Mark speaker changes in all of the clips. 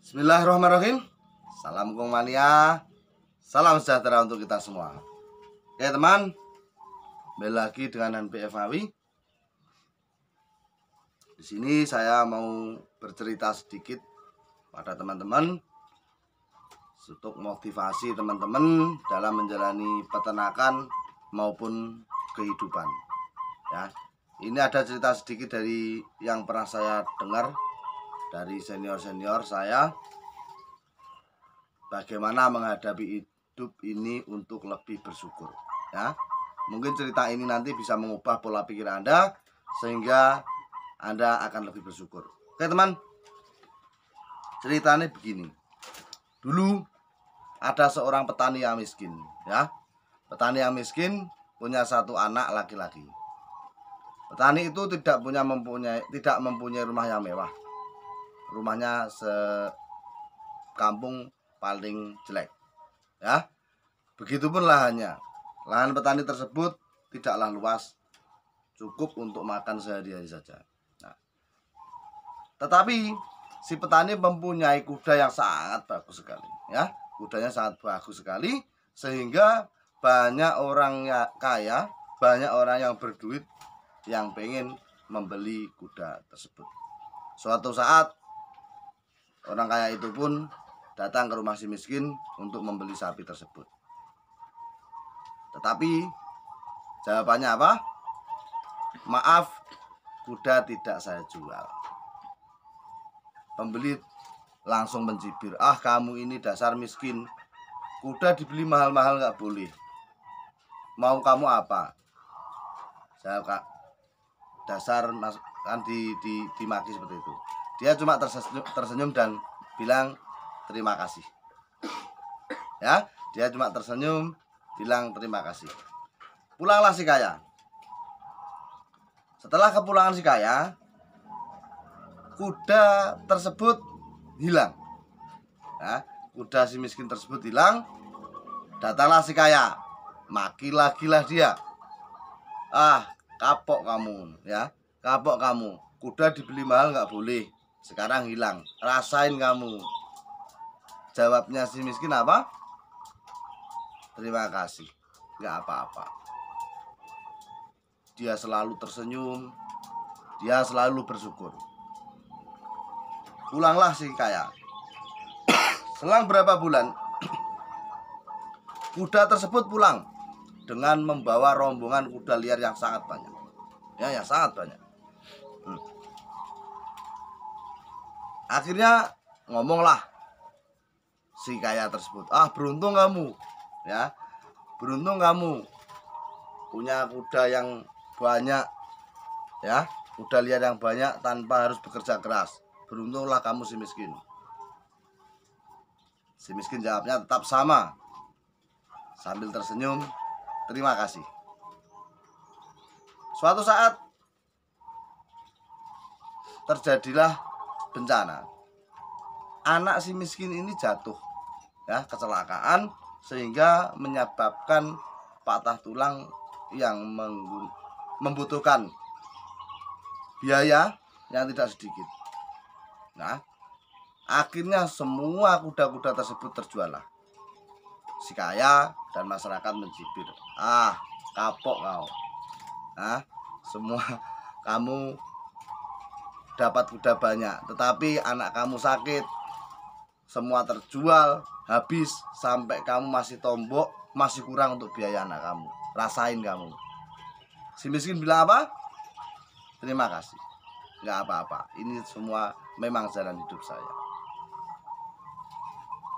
Speaker 1: Bismillahirrahmanirrahim. Salam Kong Mania. Salam sejahtera untuk kita semua. Oke teman, kembali lagi dengan NPF Awi. Di sini saya mau bercerita sedikit pada teman-teman untuk motivasi teman-teman dalam menjalani peternakan maupun kehidupan. Ya, ini ada cerita sedikit dari yang pernah saya dengar dari senior-senior saya, bagaimana menghadapi hidup ini untuk lebih bersyukur. Ya, mungkin cerita ini nanti bisa mengubah pola pikir Anda sehingga Anda akan lebih bersyukur. Oke teman, ceritanya begini. Dulu ada seorang petani yang miskin. Ya, petani yang miskin punya satu anak laki-laki. Petani itu tidak mempunyai rumah yang mewah. Rumahnya sekampung paling jelek. Ya, begitupun lahannya. Lahan petani tersebut tidaklah luas, cukup untuk makan sehari-hari saja. Nah, tetapi si petani mempunyai kuda yang sangat bagus sekali. Ya, kudanya sangat bagus sekali sehingga banyak orang kaya, banyak orang yang berduit yang pengen membeli kuda tersebut. Suatu saat orang kaya itu pun datang ke rumah si miskin untuk membeli sapi tersebut. Tetapi jawabannya apa? Maaf, kuda tidak saya jual. Pembeli langsung mencibir, ah kamu ini dasar miskin, kuda dibeli mahal-mahal nggak boleh. Mau kamu apa? Saya kak dasar kan dimaki seperti itu. Dia cuma tersenyum dan bilang terima kasih. Ya, dia cuma tersenyum bilang terima kasih. Pulanglah si kaya. Setelah kepulangan si kaya, kuda tersebut hilang. Ya, kuda si miskin tersebut hilang. Datanglah si kaya, maki lagi lah dia. Ah, kapok kamu, ya, kapok kamu. Kuda dibeli mahal nggak boleh. Sekarang hilang, rasain kamu. Jawabnya si miskin apa? Terima kasih, nggak apa-apa. Dia selalu tersenyum, dia selalu bersyukur. Pulanglah si kaya. Selang berapa bulan, kuda tersebut pulang dengan membawa rombongan kuda liar yang sangat banyak. Ya, yang sangat banyak. Akhirnya ngomonglah si kaya tersebut, ah beruntung kamu, ya, beruntung kamu punya kuda yang banyak, ya, kuda liar yang banyak tanpa harus bekerja keras. Beruntunglah kamu si miskin. Si miskin jawabnya tetap sama sambil tersenyum, terima kasih. Suatu saat terjadilah bencana. Anak si miskin ini jatuh, ya, kecelakaan sehingga menyebabkan patah tulang yang membutuhkan biaya yang tidak sedikit. Nah, akhirnya semua kuda-kuda tersebut terjual lah. Si kaya dan masyarakat mencibir, ah kapok kau, ah semua kamu dapat kuda banyak, tetapi anak kamu sakit, semua terjual habis, sampai kamu masih tombok, masih kurang untuk biaya anak kamu. Rasain kamu. Si miskin bilang apa? Terima kasih, nggak apa-apa, ini semua memang jalan hidup saya.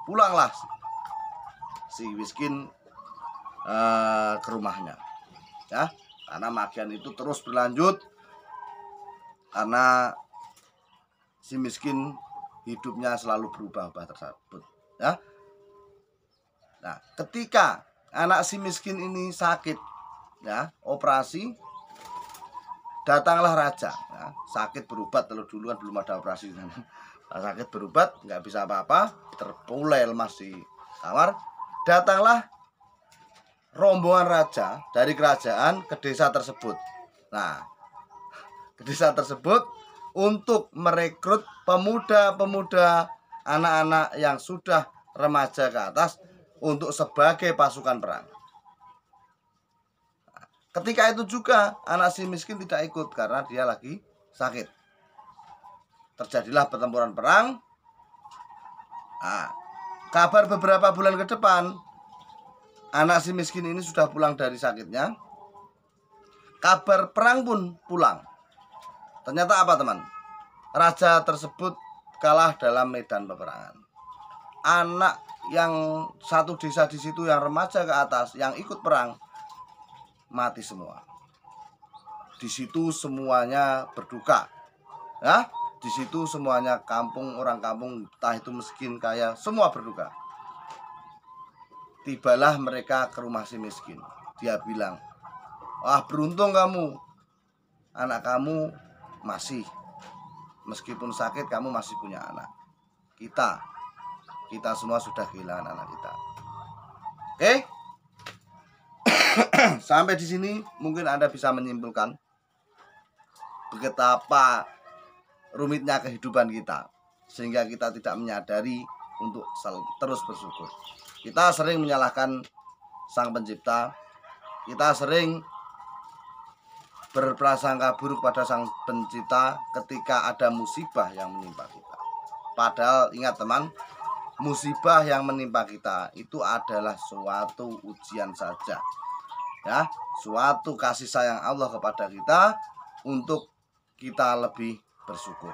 Speaker 1: Pulanglah si miskin ke rumahnya, ya, karena makian itu terus berlanjut karena si miskin hidupnya selalu berubah-ubah tersebut, ya. Nah, ketika anak si miskin ini sakit, ya, operasi, datanglah raja, ya, sakit berobat. Kalau dulu kan belum ada operasi, sakit berobat nggak bisa apa-apa, terpulai lemas di kamar. Datanglah rombongan raja dari kerajaan ke desa tersebut. Nah, ke desa tersebut untuk merekrut pemuda-pemuda anak-anak yang sudah remaja ke atas untuk sebagai pasukan perang. Ketika itu juga anak si miskin tidak ikut karena dia lagi sakit. Terjadilah pertempuran perang. Nah, kabar beberapa bulan ke depan, anak si miskin ini sudah pulang dari sakitnya. Kabar perang pun pulang. Ternyata apa teman? Raja tersebut kalah dalam medan peperangan. Anak yang satu desa di situ yang remaja ke atas yang ikut perang mati semua. Di situ semuanya berduka. Ya, di situ semuanya orang kampung, entah itu miskin kaya, semua berduka. Tibalah mereka ke rumah si miskin. Dia bilang, "Wah, beruntung kamu. Anak kamu masih, meskipun sakit kamu masih punya anak. Kita semua sudah kehilangan anak kita." Oke? Sampai di sini mungkin Anda bisa menyimpulkan betapa rumitnya kehidupan kita, sehingga kita tidak menyadari untuk terus bersyukur. Kita sering menyalahkan Sang Pencipta. Kita sering berprasangka buruk pada Sang Pencipta ketika ada musibah yang menimpa kita. Padahal ingat teman, musibah yang menimpa kita itu adalah suatu ujian saja. Ya, suatu kasih sayang Allah kepada kita untuk kita lebih bersyukur.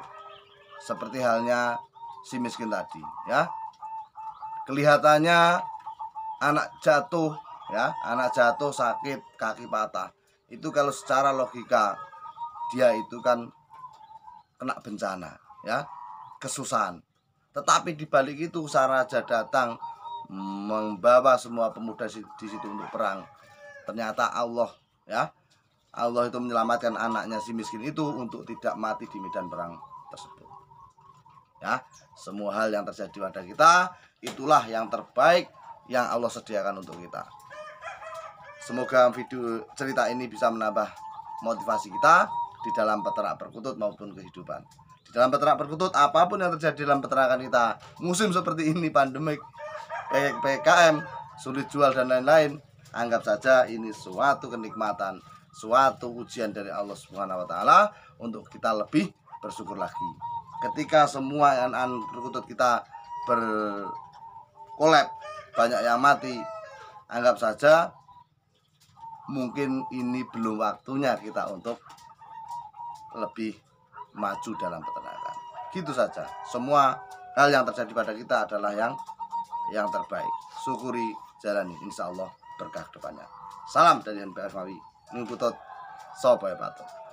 Speaker 1: Seperti halnya si miskin tadi, ya. Kelihatannya anak jatuh, ya, anak jatuh sakit, kaki patah. Itu kalau secara logika dia itu kan kena bencana, ya, kesusahan. Tetapi di balik itu sang raja datang membawa semua pemuda di situ untuk perang. Ternyata Allah, ya, Allah itu menyelamatkan anaknya si miskin itu untuk tidak mati di medan perang tersebut. Ya, semua hal yang terjadi pada kita itulah yang terbaik yang Allah sediakan untuk kita. Semoga video cerita ini bisa menambah motivasi kita di dalam peternak perkutut maupun kehidupan. Di dalam peternak perkutut, apapun yang terjadi dalam peternakan kita, musim seperti ini, pandemik, PPKM, sulit jual dan lain-lain, anggap saja ini suatu kenikmatan, suatu ujian dari Allah Subhanahu wa taala untuk kita lebih bersyukur lagi. Ketika semua anak perkutut kita berkolab, banyak yang mati, anggap saja mungkin ini belum waktunya kita untuk lebih maju dalam peternakan. Gitu saja. Semua hal yang terjadi pada kita adalah yang terbaik. Syukuri, jalani, insya Allah berkah depannya. Salam dari NPF Mawi. Nungkutut Sopo Pato.